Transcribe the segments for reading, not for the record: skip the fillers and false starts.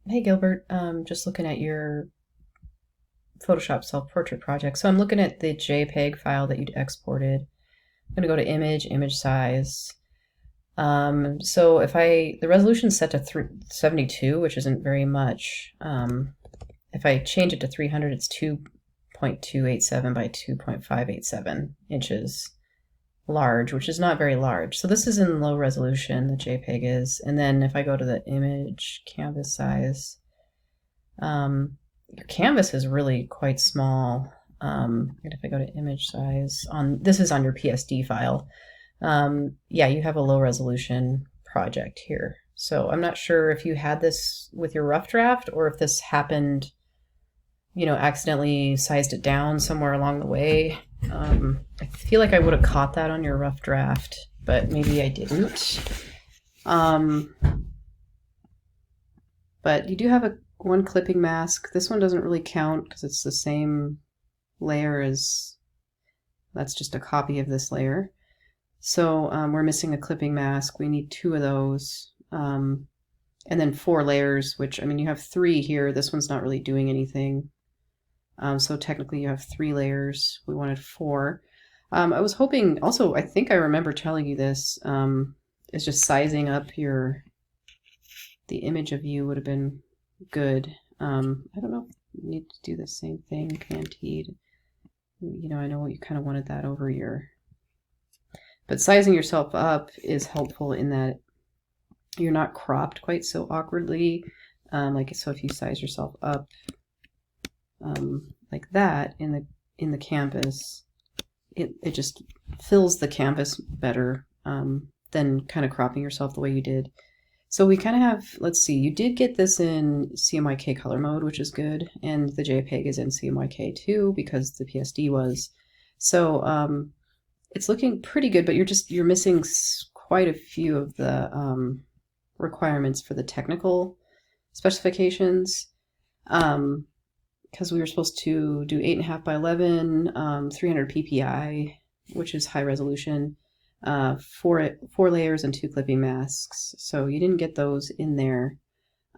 Hey Gilbert, just looking at your Photoshop self-portrait project. So I'm looking at the JPEG file that you'd exported. I'm going to go to image size. So the resolution is set to 72, which isn't very much. If I change it to 300, it's 2.287 by 2.587 inches large, which is not very large. So this is in low resolution, the JPEG is. And then if I go to the image canvas size, your canvas is really quite small. And if I go to image size, this is on your PSD file. Yeah, you have a low resolution project here. So I'm not sure if you had this with your rough draft or if this happened, accidentally sized it down somewhere along the way. I feel like I would have caught that on your rough draft, but maybe I didn't. But you do have one clipping mask. This one doesn't really count because it's the same layer that's just a copy of this layer. So we're missing a clipping mask. We need 2 of those. And then 4 layers, which, you have 3 here. This one's not really doing anything. So technically you have 3 layers. We wanted 4. I was hoping, also, I think I remember telling you this, is just sizing up the image of you would have been good. I don't know if you need to do the same thing, Pantid. I know you kind of wanted that over but sizing yourself up is helpful in that you're not cropped quite so awkwardly. So if you size yourself up like that in the canvas, it just fills the canvas better than kind of cropping yourself the way you did. So we kind of have, let's see, you did get this in CMYK color mode, which is good, and the JPEG is in CMYK too because the PSD was. So it's looking pretty good, but you're missing quite a few of the requirements for the technical specifications. Because we were supposed to do 8.5 by 11, 300 ppi, which is high resolution, 4 layers and 2 clipping masks. So you didn't get those in there.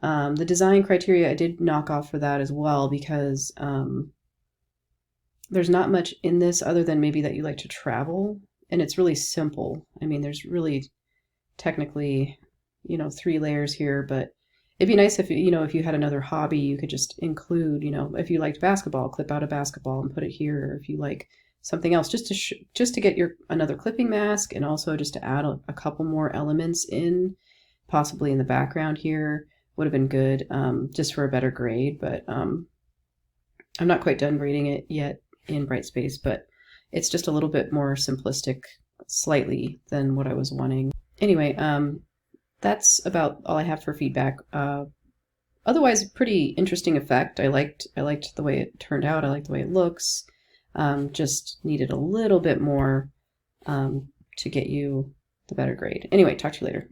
The design criteria I did knock off for that as well because there's not much in this other than maybe that you like to travel, and it's really simple. There's really technically, 3 layers here, but it'd be nice if you had another hobby, you could just include, if you liked basketball, clip out a basketball and put it here. Or if you like something else, just to get another clipping mask, and also just to add a couple more elements in, possibly in the background here, would have been good, just for a better grade. But I'm not quite done grading it yet in Brightspace, but it's just a little bit more simplistic, slightly, than what I was wanting. Anyway, that's about all I have for feedback. Otherwise, pretty interesting effect. I liked the way it turned out. I like the way it looks. Just needed a little bit more to get you the better grade. Anyway, talk to you later.